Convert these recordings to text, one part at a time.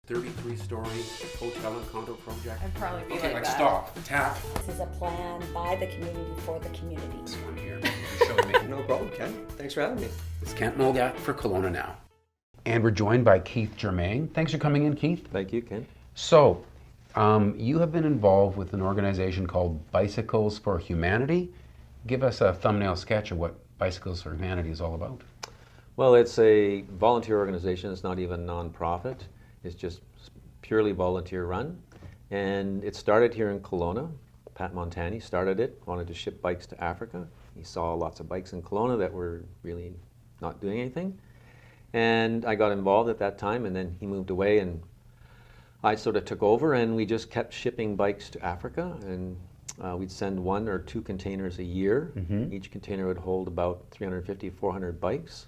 33-story hotel and condo project. I'd probably be Okay, like let's that. stop. Tap. This is a plan by the community for the community. This one here. You showed me. No problem, Ken. Thanks for having me. It's Kent Molgat for KelownaNow. And we're joined by Keith Germaine. Thanks for coming in, Keith. Thank you, Ken. So, you have been involved with an organization called Bicycles for Humanity. Give us a thumbnail sketch of what Bicycles for Humanity is all about. Well, it's a volunteer organization. It's not even non-profit. It's just purely volunteer run. And it started here in Kelowna. Pat Montani started it, wanted to ship bikes to Africa. He saw lots of bikes in Kelowna that were really not doing anything. And I got involved at that time, and then he moved away, and I sort of took over, and we just kept shipping bikes to Africa, and we'd send 1 or 2 containers a year. Mm-hmm. Each container would hold about 350, 400 bikes.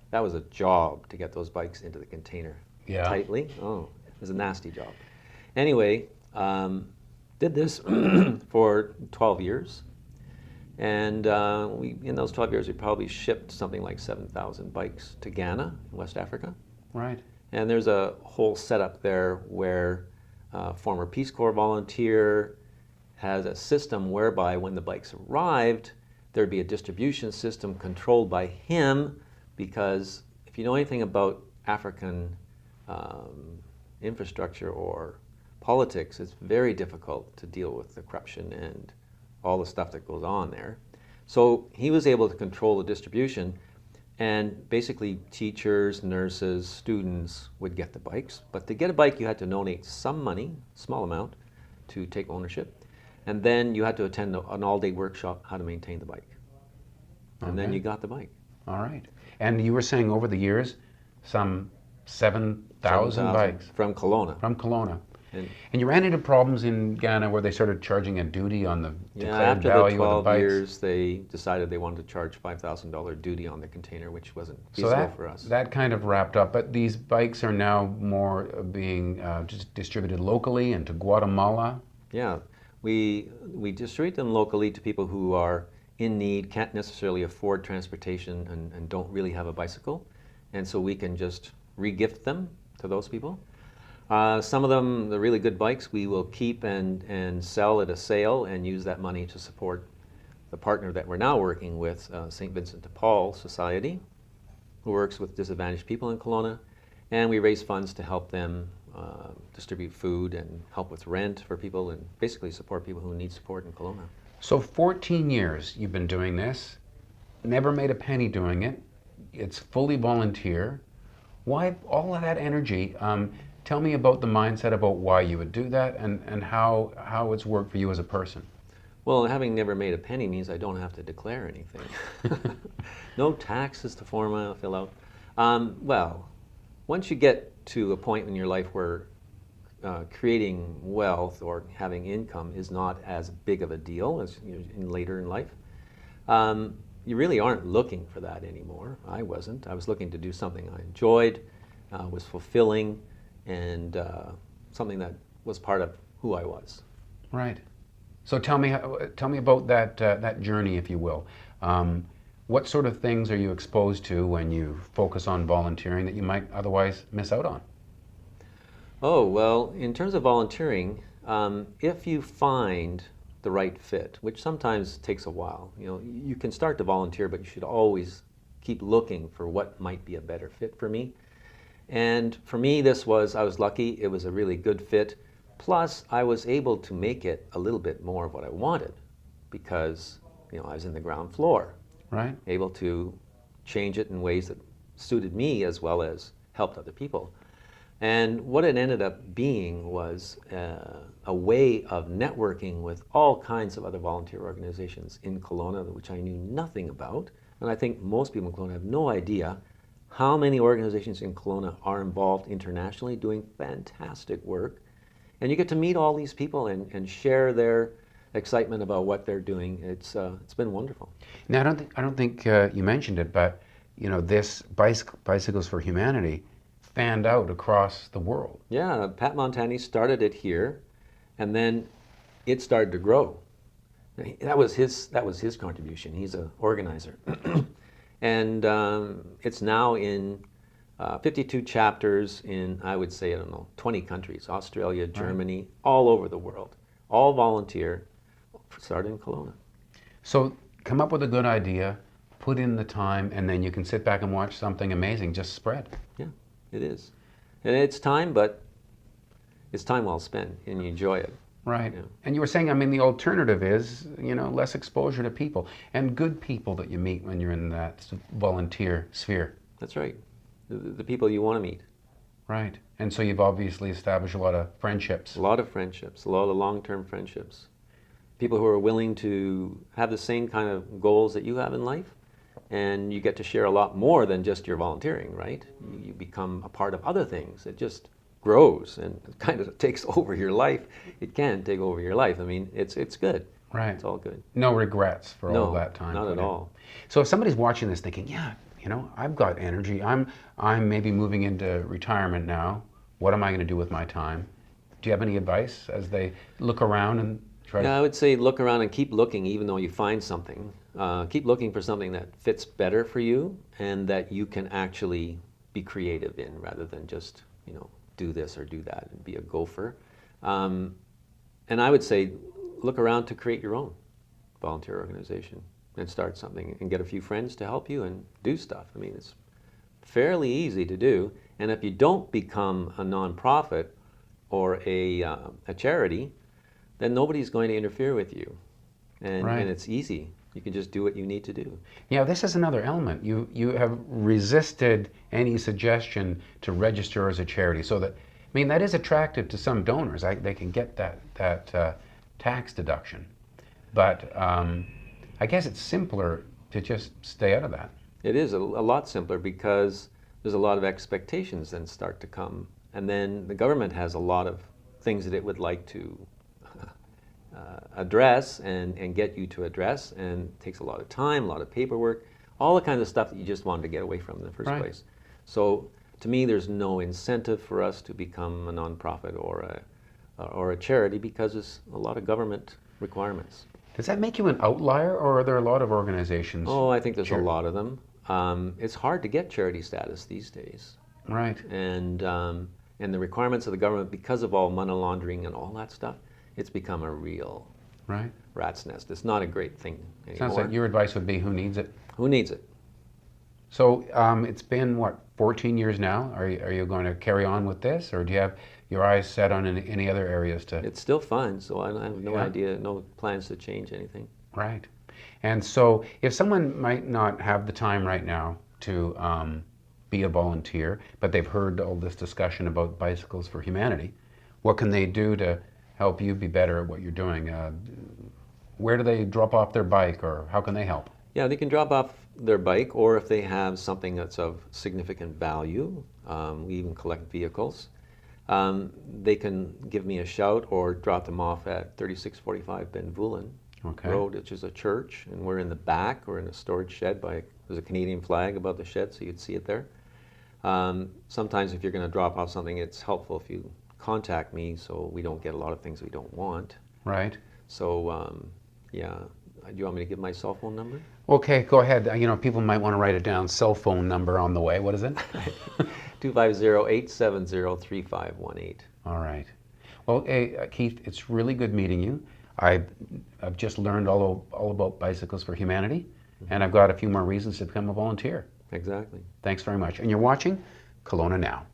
That was a job to get those bikes into the container tightly. Oh, it was a nasty job. Anyway, did this for 12 years. And in those 12 years, we probably shipped something like 7,000 bikes to Ghana, in West Africa. Right. And there's a whole setup there where a former Peace Corps volunteer has a system whereby when the bikes arrived, there'd be a distribution system controlled by him, because if you know anything about African infrastructure or politics, it's very difficult to deal with the corruption and all the stuff that goes on there. So he was able to control the distribution, and basically teachers, nurses, students would get the bikes. But to get a bike, you had to donate some money, small amount, to take ownership. And then you had to attend an all-day workshop how to maintain the bike. And then you got the bike. All right. And you were saying over the years, some 7,000 bikes. From Kelowna. From Kelowna. And you ran into problems in Ghana where they started charging a duty on the declared after value the of the 12 bikes. years, they decided they wanted to charge $5,000 duty on the container, which wasn't So feasible for us. that kind of wrapped up. But these bikes are now more being just distributed locally and to Guatemala. Yeah, we distribute them locally to people who are in need, can't necessarily afford transportation, and don't really have a bicycle. And so we can just re-gift them to those people. Some of them, the really good bikes, we will keep and sell at a sale and use that money to support the partner that we're now working with, St. Vincent de Paul Society, who works with disadvantaged people in Kelowna. And we raise funds to help them distribute food and help with rent for people, and basically support people who need support in Kelowna. So 14 years you've been doing this, never made a penny doing it. It's fully volunteer. Why all of that energy? Tell me about the mindset about why you would do that, and how it's worked for you as a person. Well, having never made a penny means I don't have to declare anything. No taxes to fill out. Well, once you get to a point in your life where creating wealth or having income is not as big of a deal as later in life, you really aren't looking for that anymore. I wasn't. I was looking to do something I enjoyed, was fulfilling, and something that was part of who I was. Right. So tell me about that journey, if you will. What sort of things are you exposed to when you focus on volunteering that you might otherwise miss out on? Oh, well, in terms of volunteering, if you find the right fit, which sometimes takes a while, you can start to volunteer, but you should always keep looking for what might be a better fit for me. And for me, I was lucky, it was a really good fit. Plus, I was able to make it a little bit more of what I wanted, because I was in the ground floor. Right. Able to change it in ways that suited me as well as helped other people. And what it ended up being was a way of networking with all kinds of other volunteer organizations in Kelowna, which I knew nothing about. And I think most people in Kelowna have no idea how many organizations in Kelowna are involved internationally doing fantastic work. And you get to meet all these people and share their excitement about what they're doing. It's been wonderful. Now, I don't think you mentioned it, but this Bicycles for Humanity fanned out across the world. Yeah, Pat Montani started it here, and then it started to grow. That was his contribution. He's an organizer. And it's now in 52 chapters in, I would say, I don't know, 20 countries, Australia, Germany, all over the world. All volunteer, started in Kelowna. So come up with a good idea, put in the time, and then you can sit back and watch something amazing just spread. Yeah, it is. And it's time, but it's time well spent, and you enjoy it. Right. Yeah. And you were saying, I mean, the alternative is, less exposure to people and good people that you meet when you're in that volunteer sphere. That's right. The people you want to meet. Right. And so you've obviously established a lot of friendships. A lot of friendships, a lot of long-term friendships. People who are willing to have the same kind of goals that you have in life, and you get to share a lot more than just your volunteering, right? You become a part of other things. It just grows and kind of takes over your life. It can take over your life. I mean, it's good. Right. It's all good. No regrets for No, all that time. not put at in. all. So if somebody's watching this thinking, yeah, I've got energy. I'm maybe moving into retirement now. What am I going to do with my time? Do you have any advice as they look around and try Yeah, to... I would say look around and keep looking, even though you find something. Keep looking for something that fits better for you and that you can actually be creative in, rather than just, do this or do that and be a gopher. And I would say look around to create your own volunteer organization and start something and get a few friends to help you and do stuff. I mean, it's fairly easy to do. And if you don't become a nonprofit or a charity, then nobody's going to interfere with you. And it's easy. You can just do what you need to do. Yeah, this is another element. You have resisted any suggestion to register as a charity, so that, I mean, that is attractive to some donors. They can get that tax deduction. But I guess it's simpler to just stay out of that. It is a lot simpler because there's a lot of expectations then start to come. And then the government has a lot of things that it would like to address and get you to address, and it takes a lot of time, a lot of paperwork, all the kinds of stuff that you just wanted to get away from in the first place. So to me, there's no incentive for us to become a nonprofit or a charity because there's a lot of government requirements. Does that make you an outlier, or are there a lot of organizations? Oh, I think there's a lot of them. It's hard to get charity status these days. Right. And the requirements of the government, because of all money laundering and all that stuff, it's become a real rat's nest. It's not a great thing anymore. Sounds like your advice would be, who needs it? Who needs it? So it's been, 14 years now? Are you going to carry on with this, or do you have your eyes set on any other areas to... It's still fun, so I have no idea, no plans to change anything. Right. And so if someone might not have the time right now to be a volunteer, but they've heard all this discussion about Bicycles for Humanity, what can they do to help you be better at what you're doing? Where do they drop off their bike, or how can they help? Yeah, they can drop off their bike, or if they have something that's of significant value, we even collect vehicles, they can give me a shout or drop them off at 3645 Ben Voolen Road, which is a church, and we're in the back. We're in a storage shed there's a Canadian flag above the shed, so you'd see it there. Sometimes if you're going to drop off something, it's helpful if you contact me, so we don't get a lot of things we don't want. Right. So, yeah. Do you want me to give my cell phone number? Okay, go ahead. People might want to write it down. Cell phone number on the way. What is it? 250-870-3518. All right. Well, hey, Keith, it's really good meeting you. I've just learned all about Bicycles for Humanity, and I've got a few more reasons to become a volunteer. Exactly. Thanks very much. And you're watching Kelowna Now.